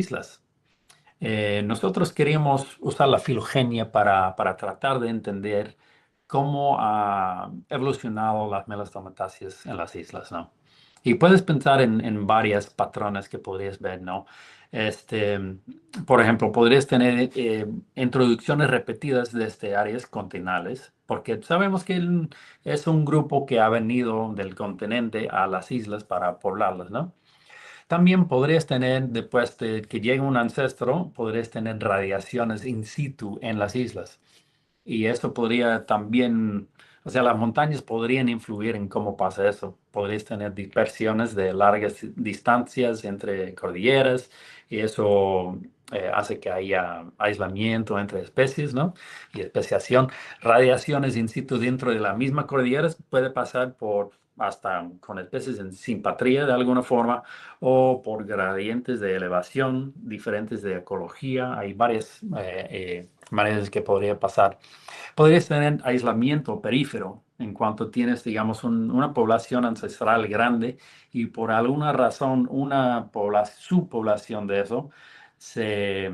islas. Nosotros queríamos usar la filogenia para tratar de entender cómo ha evolucionado las melastomatáceas en las islas, ¿no? Y puedes pensar en varias patrones que podrías ver, ¿no? Este, por ejemplo, podrías tener introducciones repetidas desde áreas continentales, porque sabemos que es un grupo que ha venido del continente a las islas para poblarlas, ¿no? También podrías tener, después de que llegue un ancestro, podrías tener radiaciones in situ en las islas. Y eso podría también, o sea, las montañas podrían influir en cómo pasa eso. Podrías tener dispersiones de largas distancias entre cordilleras y eso hace que haya aislamiento entre especies, ¿no? Y especiación. Radiaciones in situ dentro de la misma cordillera puede pasar por hasta con especies en simpatría de alguna forma o por gradientes de elevación diferentes de ecología. Hay varias maneras que podría pasar. Podrías tener aislamiento perífero en cuanto tienes, digamos, una población ancestral grande y por alguna razón una subpoblación de eso se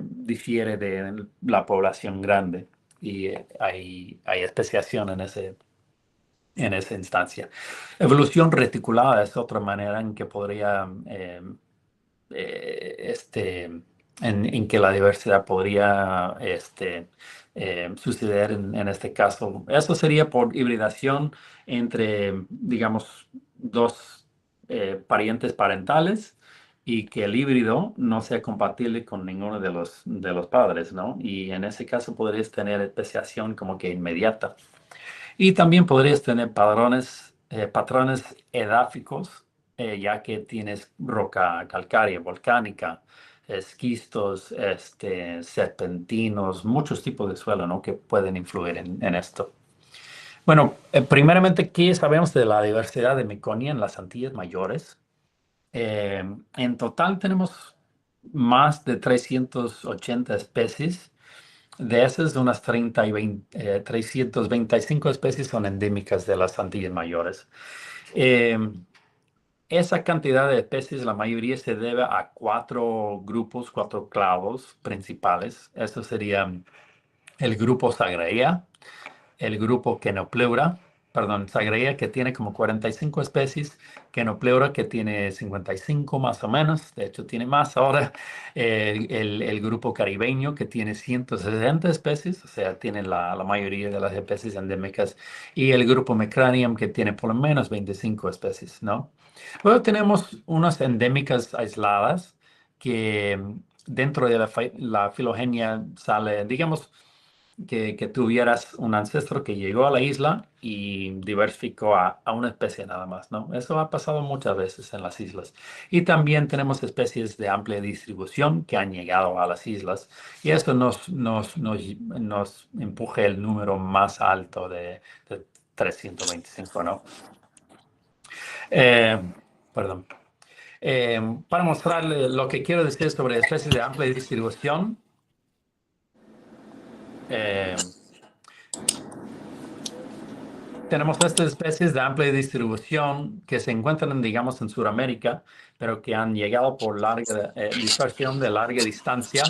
difiere de la población grande y hay especiación en esa instancia. Evolución reticulada es otra manera en que podría en que la diversidad podría suceder en este caso. Eso sería por hibridación entre, digamos, dos parientes parentales y que el híbrido no sea compatible con ninguno de los padres, ¿no? Y en ese caso podrías tener especiación como que inmediata. Y también podrías tener patrones edáficos, ya que tienes roca calcárea, volcánica, esquistos, serpentinos, muchos tipos de suelo, ¿no? Que pueden influir en esto. Bueno, primeramente, ¿qué sabemos de la diversidad de Meconia en las Antillas Mayores? Eh, en total tenemos más de 380 especies. De esas, unas 325 especies son endémicas de las Antillas Mayores. Eh, Esa cantidad de especies, la mayoría se debe a cuatro grupos, cuatro clavos principales. Estos serían el grupo Sagraea, el grupo Kenopleura, perdón, Sagraea que tiene como 45 especies, Kenopleura que tiene 55 más o menos, de hecho tiene más ahora, el grupo caribeño que tiene 160 especies, o sea, tiene la mayoría de las especies endémicas, y el grupo Mecranium que tiene por lo menos 25 especies, ¿no? Luego tenemos unas endémicas aisladas que dentro de la filogenia sale, digamos, que tuvieras un ancestro que llegó a la isla y diversificó a una especie nada más, ¿no? Eso ha pasado muchas veces en las islas. Y también tenemos especies de amplia distribución que han llegado a las islas y eso nos empuje el número más alto de 325, ¿no? Eh, Perdón. Para mostrarle lo que quiero decir sobre especies de amplia distribución, eh, tenemos estas especies de amplia distribución que se encuentran, digamos, en Sudamérica, pero que han llegado por larga dispersión de larga distancia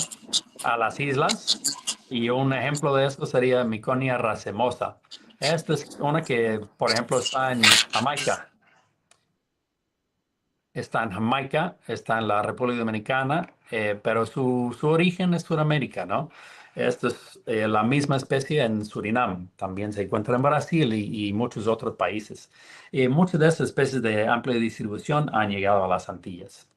a las islas. Y un ejemplo de esto sería Miconia racemosa. Esta es una que, por ejemplo, está en Jamaica. Está en Jamaica, está en la República Dominicana, pero su origen es Sudamérica, ¿no? Esta es la misma especie en Surinam, también se encuentra en Brasil y muchos otros países. Muchas de estas especies de amplia distribución han llegado a las Antillas.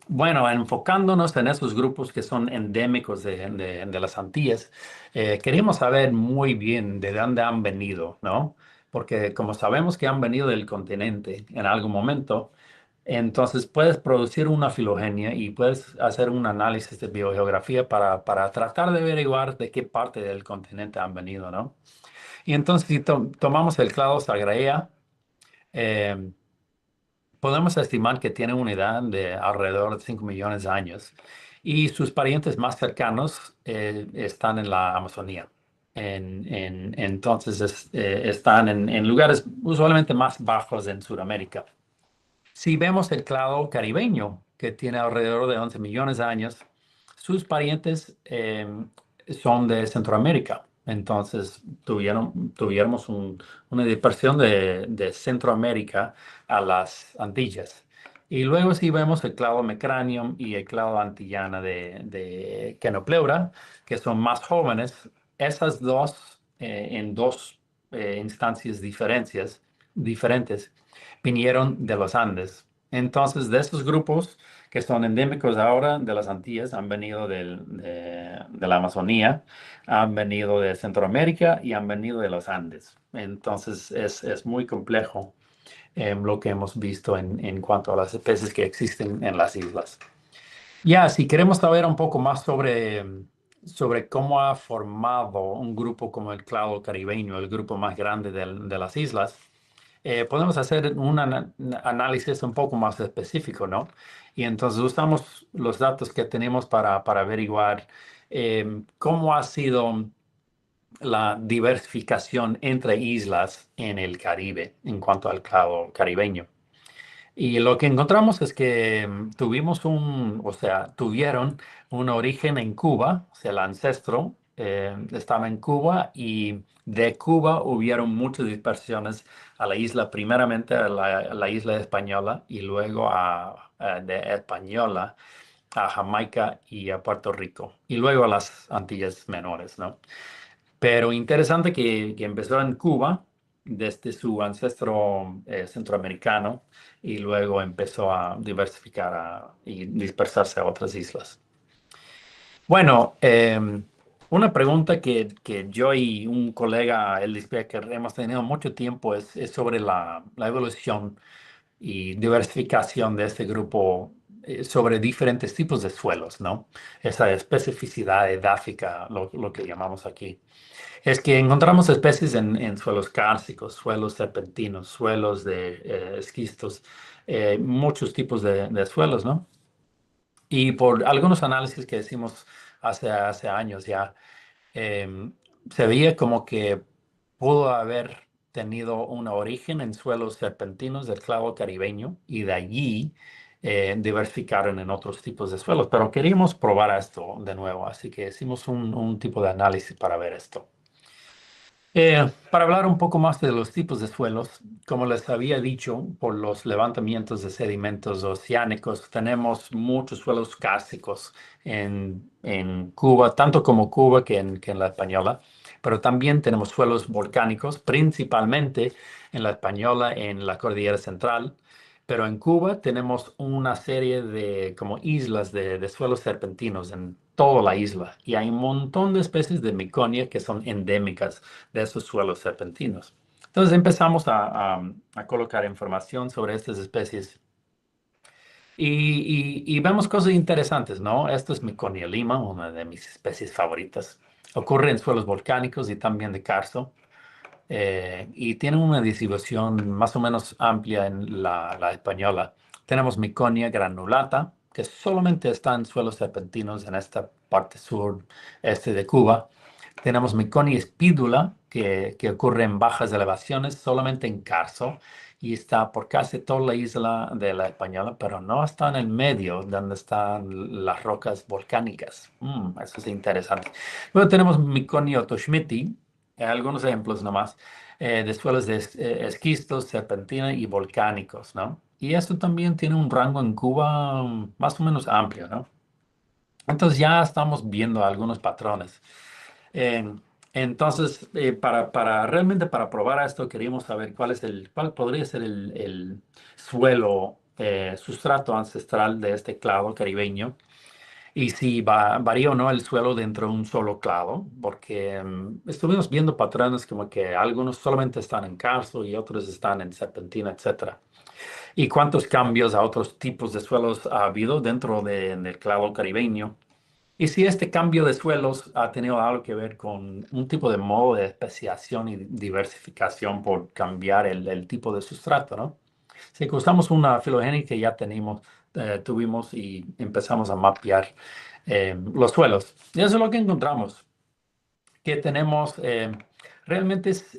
Bueno, enfocándonos en esos grupos que son endémicos de las Antillas, queríamos saber muy bien de dónde han venido, ¿no? Porque como sabemos que han venido del continente en algún momento, entonces puedes producir una filogenia y puedes hacer un análisis de biogeografía para tratar de averiguar de qué parte del continente han venido, ¿no? Y entonces si tomamos el clado Sagraea, eh, podemos estimar que tiene una edad de alrededor de 5 millones de años y sus parientes más cercanos están en la Amazonía. Entonces están en lugares usualmente más bajos en Sudamérica. Si vemos el clado caribeño, que tiene alrededor de 11 millones de años, sus parientes son de Centroamérica. Entonces, tuviéramos una dispersión de Centroamérica a las Antillas. Y luego si vemos el clado Mecranium y el clado antillana de Kenopleura, que son más jóvenes, esas dos, en dos instancias diferentes, vinieron de los Andes. Entonces, de estos grupos que son endémicos ahora de las Antillas, han venido de la Amazonía, han venido de Centroamérica y han venido de los Andes. Entonces, es muy complejo lo que hemos visto en cuanto a las especies que existen en las islas. Ya, si queremos saber un poco más sobre cómo ha formado un grupo como el clado caribeño, el grupo más grande de las islas, podemos hacer un análisis un poco más específico, ¿no? Y entonces usamos los datos que tenemos para averiguar cómo ha sido la diversificación entre islas en el Caribe en cuanto al clado caribeño. Y lo que encontramos es que tuvieron un origen en Cuba, o sea, el ancestro estaba en Cuba y de Cuba hubieron muchas dispersiones a la isla, primeramente a la isla española y luego de Española a Jamaica y a Puerto Rico y luego a las Antillas Menores, ¿no? Pero interesante que empezó en Cuba, desde su ancestro centroamericano, y luego empezó a diversificar y dispersarse a otras islas. Bueno, una pregunta que yo y un colega, Eldis Becker, hemos tenido mucho tiempo es sobre la evolución y diversificación de este grupo sobre diferentes tipos de suelos, ¿no? Esa especificidad edáfica, lo que llamamos aquí. Es que encontramos especies en suelos kársticos, suelos serpentinos, suelos de esquistos, muchos tipos de suelos, ¿no? Y por algunos análisis que hicimos hace años ya, em, se veía como que pudo haber tenido un origen en suelos serpentinos del clavo caribeño y de allí diversificaron en otros tipos de suelos. Pero queríamos probar esto de nuevo, así que hicimos un tipo de análisis para ver esto. Para hablar un poco más de los tipos de suelos, como les había dicho, por los levantamientos de sedimentos oceánicos, tenemos muchos suelos kársticos en Cuba, tanto como Cuba que en la Española, pero también tenemos suelos volcánicos, principalmente en la Española, en la Cordillera Central, pero en Cuba tenemos una serie de como islas de suelos serpentinos en toda la isla y hay un montón de especies de miconia que son endémicas de esos suelos serpentinos. Entonces empezamos a colocar información sobre estas especies y vemos cosas interesantes, ¿no? Esto es Miconia lima, una de mis especies favoritas. Ocurre en suelos volcánicos y también de karsto. Y tiene una distribución más o menos amplia en la española. Tenemos Miconia granulata, que solamente está en suelos serpentinos en esta parte sur este de Cuba. Tenemos Miconia espídula, que ocurre en bajas elevaciones, solamente en Carso, y está por casi toda la isla de la Española, pero no está en el medio, donde están las rocas volcánicas. Eso es interesante. Luego tenemos Miconia ottoschmidti, algunos ejemplos nomás, de suelos de esquistos, serpentina y volcánicos, ¿no? Y esto también tiene un rango en Cuba más o menos amplio, ¿no? Entonces ya estamos viendo algunos patrones. Eh, entonces, realmente para probar esto, queríamos saber cuál podría ser el suelo, sustrato ancestral de este clado caribeño y si varía o no el suelo dentro de un solo clado, porque estuvimos viendo patrones como que algunos solamente están en karsto y otros están en serpentina, etcétera. Y cuántos cambios a otros tipos de suelos ha habido del clado caribeño. Y si este cambio de suelos ha tenido algo que ver con un tipo de modo de especiación y diversificación por cambiar el tipo de sustrato, ¿no? Si usamos una filogenia que ya tuvimos y empezamos a mapear los suelos. Y eso es lo que encontramos, que tenemos realmente es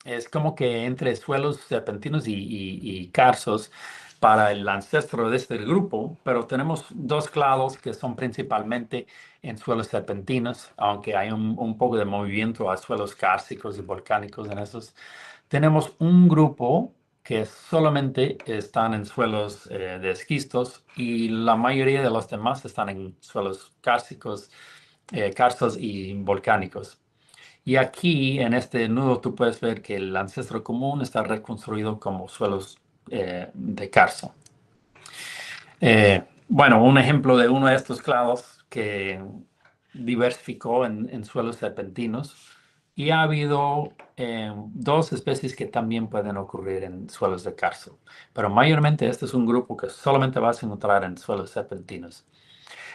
es como que entre suelos serpentinos y carzos para el ancestro de este grupo, pero tenemos dos clados que son principalmente en suelos serpentinos, aunque hay un poco de movimiento a suelos kársticos y volcánicos en esos. Tenemos un grupo que solamente están en suelos de esquistos y la mayoría de los demás están en suelos kársticos, karstos y volcánicos. Y aquí en este nudo tú puedes ver que el ancestro común está reconstruido como suelos de karsto. Bueno, un ejemplo de uno de estos clados que diversificó en suelos serpentinos. Y ha habido dos especies que también pueden ocurrir en suelos de karsto. Pero mayormente este es un grupo que solamente vas a encontrar en suelos serpentinos.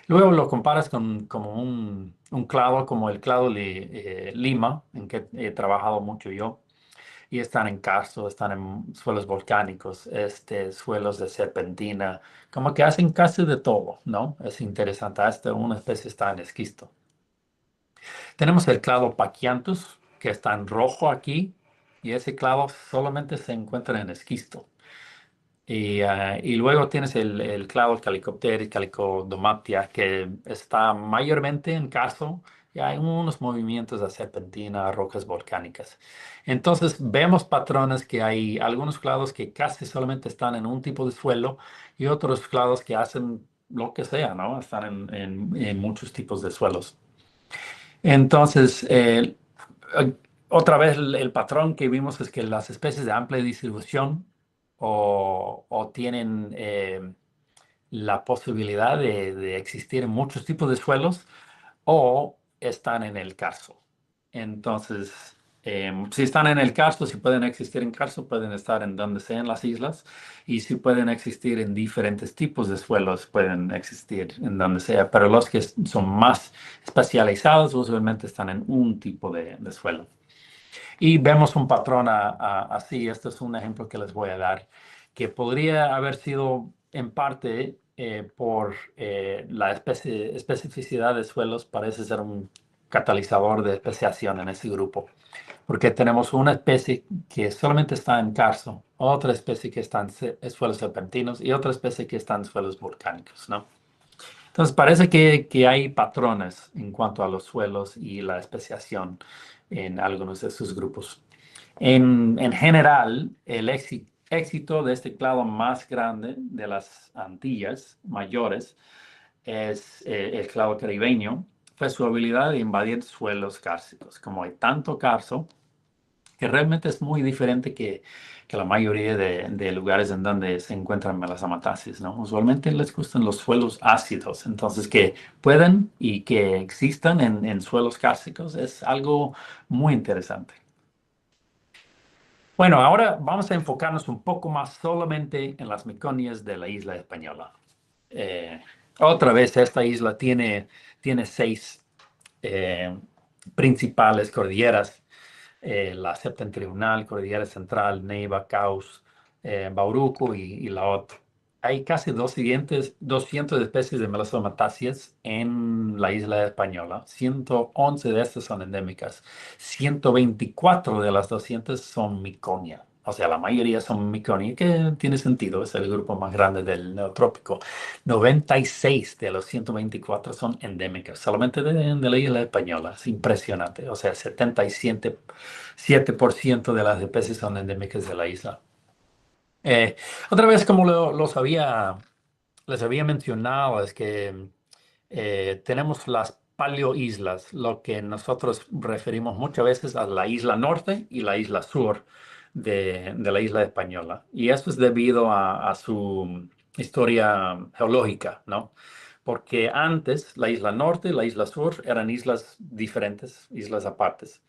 Luego lo comparas con como un clado como el clado de Lima, en que he trabajado mucho yo, y están en karsto, están en suelos volcánicos, suelos de serpentina, como que hacen casi de todo, ¿no? Es interesante, hasta una especie está en esquisto. Tenemos el clado Paquianthus, que está en rojo aquí, y ese clado solamente se encuentra en esquisto. Y luego tienes el clado Chalicopteris, Chalicodomatia, que está mayormente en caso y hay unos movimientos de serpentina, rocas volcánicas. Entonces vemos patrones que hay algunos clados que casi solamente están en un tipo de suelo y otros clados que hacen lo que sea, ¿no? Están en muchos tipos de suelos. Entonces, otra vez el patrón que vimos es que las especies de amplia distribución o tienen la posibilidad de existir en muchos tipos de suelos o están en el karsto. Entonces, si están en el karsto, si pueden existir en karsto, pueden estar en donde sea en las islas. Y si pueden existir en diferentes tipos de suelos, pueden existir en donde sea. Pero los que son más especializados usualmente están en un tipo de suelo. Y vemos un patrón así. Este es un ejemplo que les voy a dar, que podría haber sido en parte por la especificidad de suelos, parece ser un catalizador de especiación en ese grupo, porque tenemos una especie que solamente está en karsto, otra especie que está en suelos serpentinos y otra especie que está en suelos volcánicos, ¿no? Entonces parece que hay patrones en cuanto a los suelos y la especiación en algunos de sus grupos. En general, el éxito de este clado más grande de las Antillas mayores es el clado caribeño, fue su habilidad de invadir suelos kársticos. Como hay tanto karsto, que realmente es muy diferente que la mayoría de lugares en donde se encuentran melastomataceae, ¿no? Usualmente les gustan los suelos ácidos, entonces que puedan y que existan en suelos kársticos es algo muy interesante. Bueno, ahora vamos a enfocarnos un poco más solamente en las miconias de la isla española. Eh, Otra vez, esta isla tiene seis eh, principales cordilleras: la Septentrional, Cordillera Central, Neiva, Caus, Bauruco y Laot. Hay casi 200 especies de melastomatáceas en la isla española. 111 de estas son endémicas. 124 de las 200 son miconia. O sea, la mayoría son miconia, que tiene sentido, es el grupo más grande del neotrópico. 96 de los 124 son endémicas, solamente de la isla española. Es impresionante. O sea, 77% de las especies son endémicas de la isla. Eh, Otra vez, como les había mencionado, es que tenemos las paleoislas, lo que nosotros referimos muchas veces a la isla norte y la isla sur de la isla española. Y eso es debido a su historia geológica, ¿no? Porque antes la isla norte y la isla sur eran islas diferentes, islas apartes.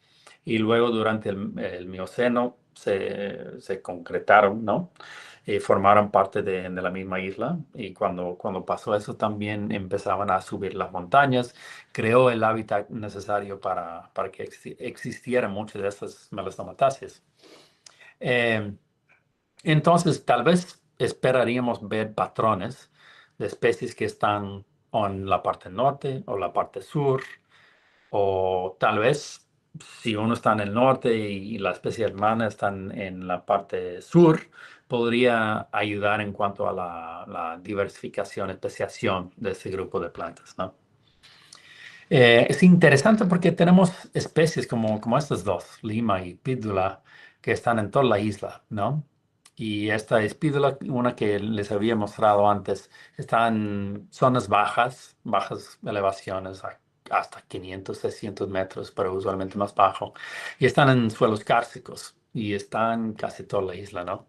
Y luego durante el Mioceno se concretaron, ¿no? Y formaron parte de la misma isla. Y cuando pasó eso también empezaban a subir las montañas, creó el hábitat necesario para que existieran muchas de estas melastomatáceas. Eh, entonces, tal vez esperaríamos ver patrones de especies que están en la parte norte o la parte sur, o tal vez si uno está en el norte y la especie hermana está en la parte sur, podría ayudar en cuanto a la diversificación, especiación de ese grupo de plantas, ¿no? Es interesante porque tenemos especies como estas dos, lima y pídula, que están en toda la isla, ¿no? Y esta espídula, una que les había mostrado antes, está en zonas bajas, bajas elevaciones, hasta 500, 600 metros, pero usualmente más bajo. Y están en suelos kársticos y están casi toda la isla, ¿no?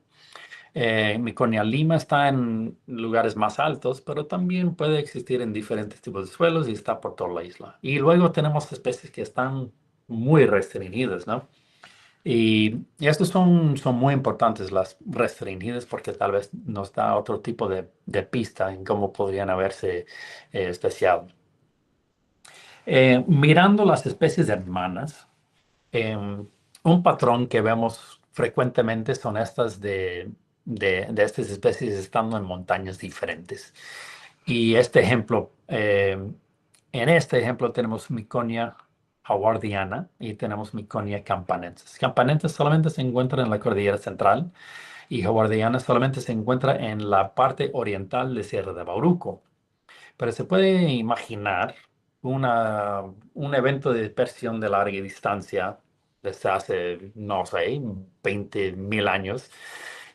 Miconia lima está en lugares más altos, pero también puede existir en diferentes tipos de suelos y está por toda la isla. Y luego tenemos especies que están muy restringidas, ¿no? Y estos son muy importantes, las restringidas, porque tal vez nos da otro tipo de pista en cómo podrían haberse especiado. Mirando las especies hermanas, un patrón que vemos frecuentemente son estas de estas especies estando en montañas diferentes. Y en este ejemplo tenemos Miconia howardiana y tenemos Miconia campanensis. Campanensis solamente se encuentra en la cordillera central y howardiana solamente se encuentra en la parte oriental de Sierra de Bauruco. Pero se puede imaginar una, un evento de dispersión de larga distancia desde hace, no sé, 20.000 años.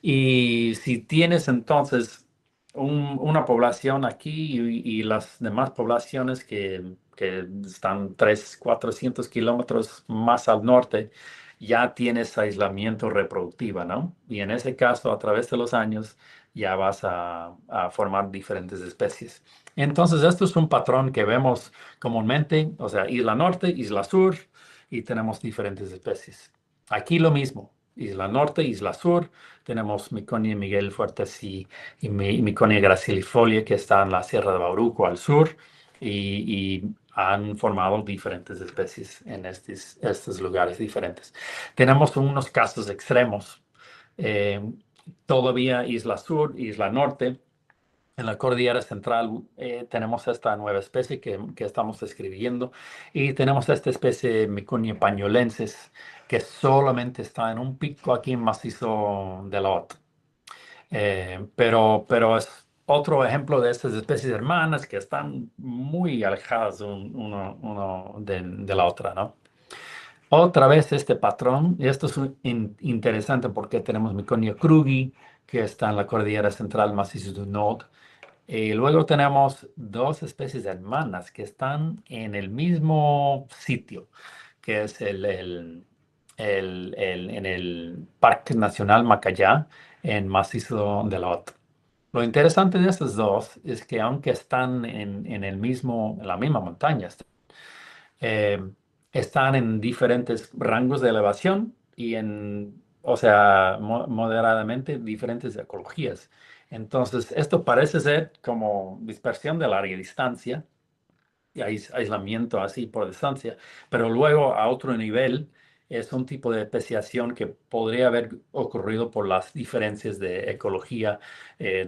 Y si tienes entonces una población aquí y las demás poblaciones que están 300, 400 kilómetros más al norte, ya tienes aislamiento reproductivo, ¿no? Y en ese caso, a través de los años, ya vas a formar diferentes especies. Entonces, esto es un patrón que vemos comúnmente, o sea, isla norte, isla sur, y tenemos diferentes especies. Aquí lo mismo, isla norte, isla sur, tenemos Miconia Miguel Fuertes y Miconia gracilifolia, que está en la Sierra de Bauruco al sur, y han formado diferentes especies en estos lugares diferentes. Tenemos unos casos extremos, eh, todavía isla sur, isla norte. En la cordillera central tenemos esta nueva especie que estamos describiendo y tenemos esta especie Micunia pañolensis que solamente está en un pico aquí en macizo de la Ota. Pero es otro ejemplo de estas especies hermanas que están muy alejadas uno de la otra, ¿no? Otra vez este patrón, y esto es interesante porque tenemos Miconia krugi que está en la cordillera central macizo du Nord. Y luego tenemos dos especies hermanas que están en el mismo sitio, que es en el Parque Nacional Macayá, en Macizo del Otro. Lo interesante de estos dos es que aunque están en la misma montaña, eh, están en diferentes rangos de elevación y o sea, moderadamente diferentes ecologías. Entonces, esto parece ser como dispersión de larga distancia y aislamiento así por distancia, pero luego a otro nivel es un tipo de especiación que podría haber ocurrido por las diferencias de ecología,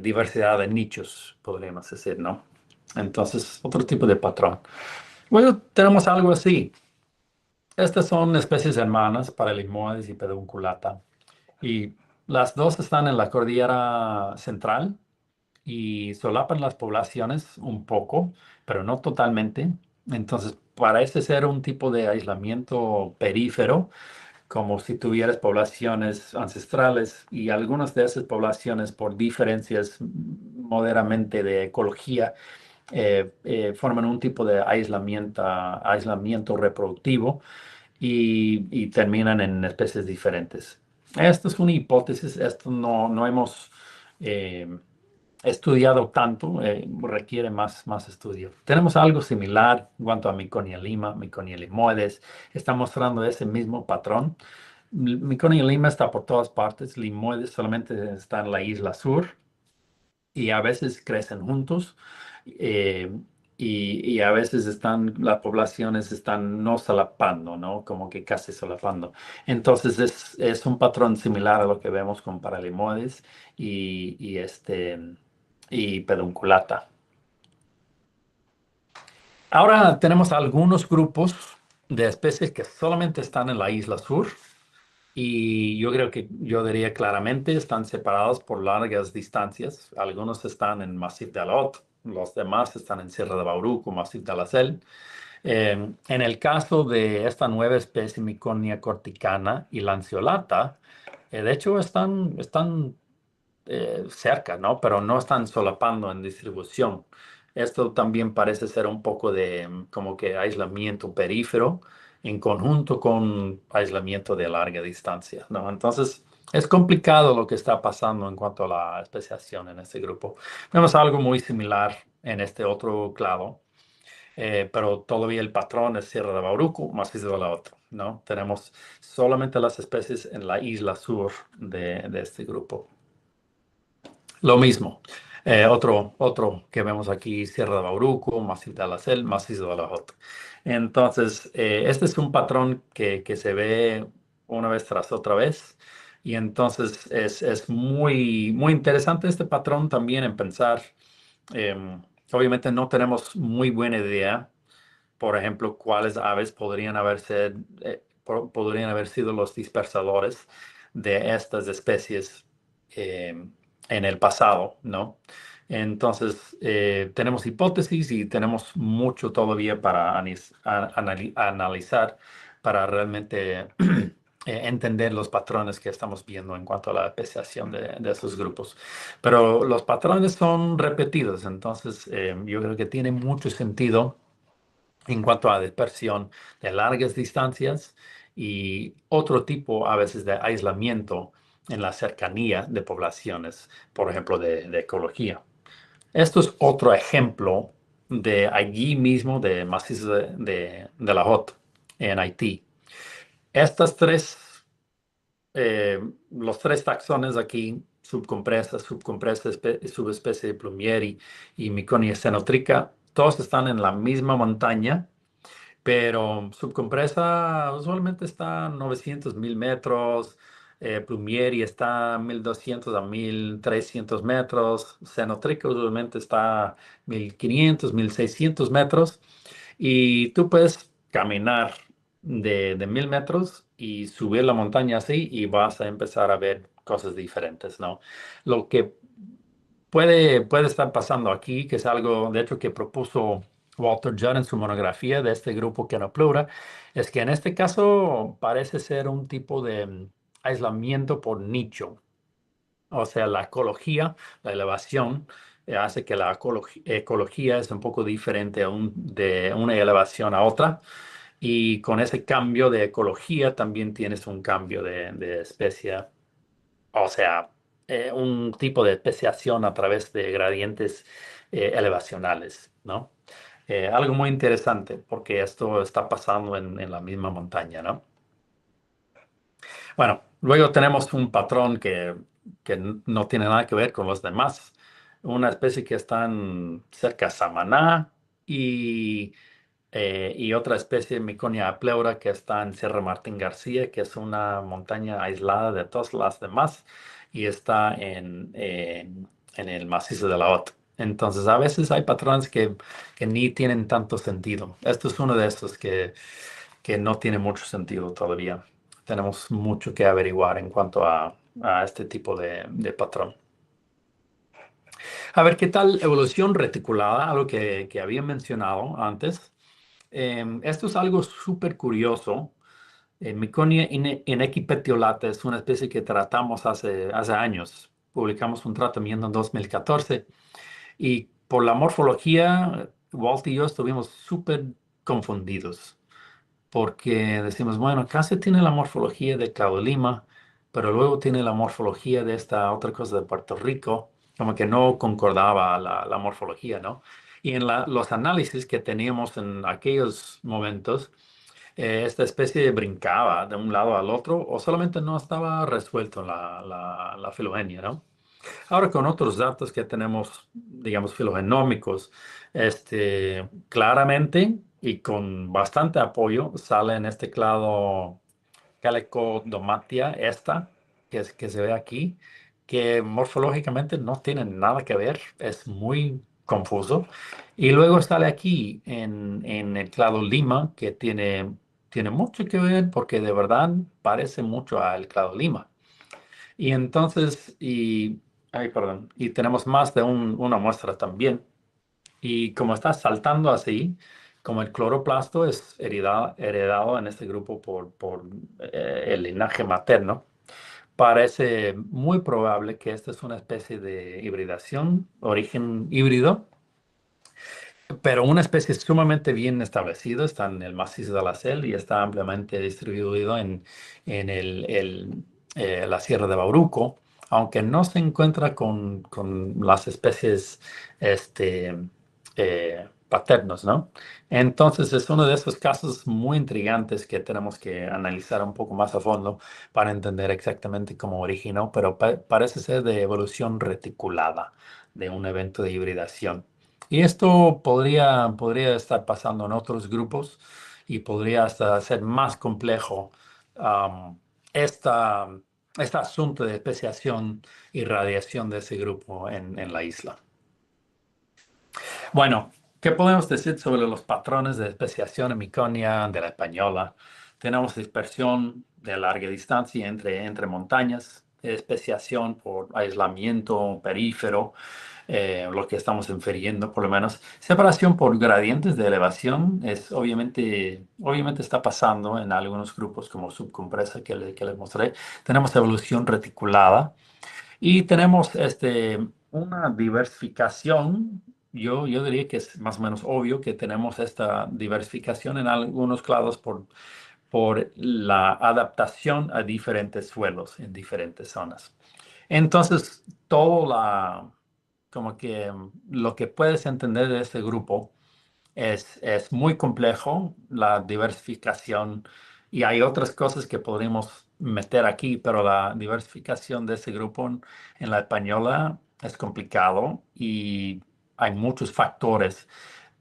diversidad de nichos, podríamos decir, ¿no? Entonces, otro tipo de patrón. Bueno, tenemos algo así. Estas son especies hermanas para Limoes y Pedunculata. Y las dos están en la cordillera central y solapan las poblaciones un poco, pero no totalmente. Entonces, parece ser un tipo de aislamiento perífero, como si tuvieras poblaciones ancestrales y algunas de esas poblaciones por diferencias moderadamente de ecología forman un tipo de aislamiento reproductivo y terminan en especies diferentes. Esto es una hipótesis, esto no hemos eh, estudiado tanto, requiere más estudio. Tenemos algo similar en cuanto a Miconia lima, Miconia limoides, está mostrando ese mismo patrón. Miconia lima está por todas partes, limoides solamente está en la isla sur y a veces crecen juntos eh, y a veces las poblaciones están no solapando, ¿no? Como que casi solapando. Entonces es un patrón similar a lo que vemos con Paralimoides y Pedunculata. Ahora tenemos algunos grupos. de especies que solamente están en la isla sur y yo creo que yo diría claramente están separados por largas distancias. Algunos están en Massif de Alot, los demás están en Sierra de Bauruco, Massif de Alacel. En el caso de esta nueva especie Miconia corticana y lanceolata, de hecho están cerca, ¿no? Pero no están solapando en distribución. Esto también parece ser un poco de como que aislamiento perífero en conjunto con aislamiento de larga distancia, ¿no? Entonces, es complicado lo que está pasando en cuanto a la especiación en este grupo. Vemos algo muy similar en este otro clado, pero todavía el patrón es Sierra de Bauruco, Macizo de la otra, ¿no? Tenemos solamente las especies en la isla sur de este grupo. Lo mismo. Otro que vemos aquí, Sierra de Bauruco, Macizo de Alacel, Macizo de la Jota. Entonces, este es un patrón que se ve una vez tras otra vez. Y entonces es muy interesante este patrón también en pensar. Obviamente no tenemos muy buena idea, por ejemplo, cuáles aves podrían haber sido los dispersadores de estas especies eh, en el pasado, ¿no? Entonces, tenemos hipótesis y tenemos mucho todavía para analizar para realmente entender los patrones que estamos viendo en cuanto a la especiación de esos grupos. Pero los patrones son repetidos, entonces yo creo que tiene mucho sentido en cuanto a dispersión de largas distancias y otro tipo a veces de aislamiento en la cercanía de poblaciones, por ejemplo, de ecología. Esto es otro ejemplo de allí mismo, de macizo de la Jota, en Haití. Estas los tres taxones aquí, subcompresa, subespecie de Plumieri y Miconia cenotrica, todos están en la misma montaña, pero subcompresa usualmente está a 900.000 metros, Plumieri está a 1.200 a 1.300 metros, Cenotrica usualmente está a 1.500, 1.600 metros, y tú puedes caminar de 1.000 metros y subir la montaña así y vas a empezar a ver cosas diferentes, ¿no? Lo que puede estar pasando aquí, que es algo, de hecho, que propuso Walter Judd en su monografía de este grupo Kenopleura, es que en este caso parece ser un tipo de aislamiento por nicho. O sea, la ecología, la elevación, hace que la ecología es un poco diferente de una elevación a otra. Y con ese cambio de ecología también tienes un cambio de especie, o sea, un tipo de especiación a través de gradientes elevacionales, ¿no? Algo muy interesante porque esto está pasando en la misma montaña, ¿no? Bueno, luego tenemos un patrón que no tiene nada que ver con los demás. Una especie que está cerca de Samaná y otra especie, Miconia pleura, que está en Sierra Martín García, que es una montaña aislada de todas las demás y está en el macizo de la Ota. Entonces, a veces hay patrones que ni tienen tanto sentido. Esto es uno de estos que no tiene mucho sentido todavía. Tenemos mucho que averiguar en cuanto a este tipo de patrón. A ver, ¿qué tal evolución reticulada? Algo que había mencionado antes. Esto es algo súper curioso. Miconia inequipetiolata es una especie que tratamos hace años. Publicamos un tratamiento en 2014 y por la morfología, Walt y yo estuvimos súper confundidos porque decimos, bueno, casi tiene la morfología de Lima, pero luego tiene la morfología de esta otra cosa de Puerto Rico, como que no concordaba la morfología, ¿no? Y en los análisis que teníamos en aquellos momentos, esta especie brincaba de un lado al otro o solamente no estaba resuelto la filogenia, ¿no? Ahora con otros datos que tenemos, digamos, filogenómicos, claramente y con bastante apoyo sale en este clado Calicodomatia esta, que se ve aquí, que morfológicamente no tiene nada que ver, es muy confuso. Y luego sale aquí en el clado Lima, que tiene tiene mucho que ver porque de verdad parece mucho al clado Lima. Y entonces, ay, perdón, y tenemos más de una muestra también. Y como está saltando así, como el cloroplasto es heredado en este grupo por el linaje materno, parece muy probable que esta es una especie de hibridación, origen híbrido, pero una especie sumamente bien establecida. Está en el macizo de la Sel y está ampliamente distribuido en la Sierra de Bauruco, aunque no se encuentra con las especies paternos, ¿no? Entonces es uno de esos casos muy intrigantes que tenemos que analizar un poco más a fondo para entender exactamente cómo originó, pero parece ser de evolución reticulada, de un evento de hibridación. Y esto podría estar pasando en otros grupos y podría hasta ser más complejo am, esta, este asunto de especiación y radiación de ese grupo en la isla. Bueno, ¿qué podemos decir sobre los patrones de especiación en Miconia de la Española? Tenemos dispersión de larga distancia entre montañas, especiación por aislamiento perífero, lo que estamos infiriendo por lo menos. Separación por gradientes de elevación es obviamente está pasando en algunos grupos como subcompresa que les mostré. Tenemos evolución reticulada y tenemos una diversificación. Yo diría que es más o menos obvio que tenemos esta diversificación en algunos clados por la adaptación a diferentes suelos en diferentes zonas. Entonces, como que lo que puedes entender de este grupo es muy complejo, la diversificación, y hay otras cosas que podríamos meter aquí, pero la diversificación de ese grupo en la española es complicado y hay muchos factores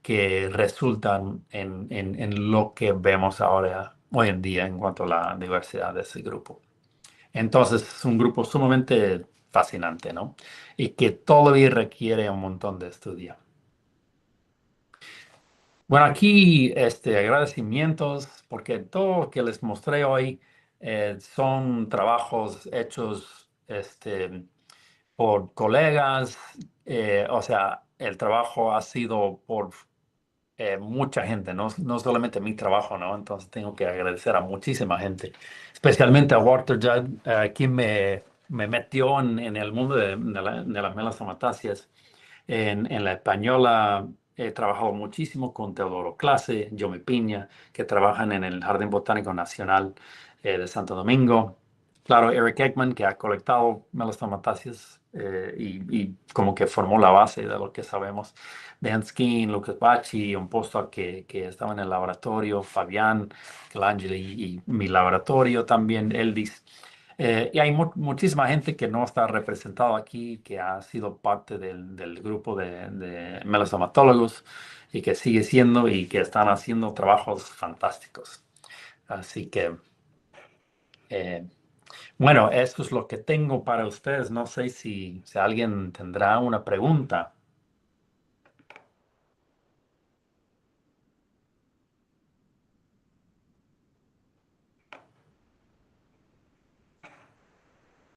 que resultan en lo que vemos ahora, hoy en día, en cuanto a la diversidad de ese grupo. Entonces, es un grupo sumamente fascinante, ¿no? Y que todavía requiere un montón de estudio. Bueno, aquí agradecimientos porque todo lo que les mostré hoy son trabajos hechos por colegas, o sea, el trabajo ha sido por mucha gente, no solamente mi trabajo, ¿no? Entonces tengo que agradecer a muchísima gente, especialmente a Walter Judd, quien me metió en el mundo de las melanosomatáceas. En la española he trabajado muchísimo con Teodoro Clase, Yomi Piña, que trabajan en el Jardín Botánico Nacional de Santo Domingo. Claro, Eric Ekman, que ha colectado melastomatáceas y como que formó la base de lo que sabemos. Dan Skeen, Lucas Bacci, un postdoc que estaba en el laboratorio, Fabián, Colangeli y mi laboratorio también, Eldis. Y hay muchísima gente que no está representada aquí, que ha sido parte del grupo de melastomatólogos y que sigue siendo y que están haciendo trabajos fantásticos. Así que, eh, bueno, esto es lo que tengo para ustedes. No sé si alguien tendrá una pregunta.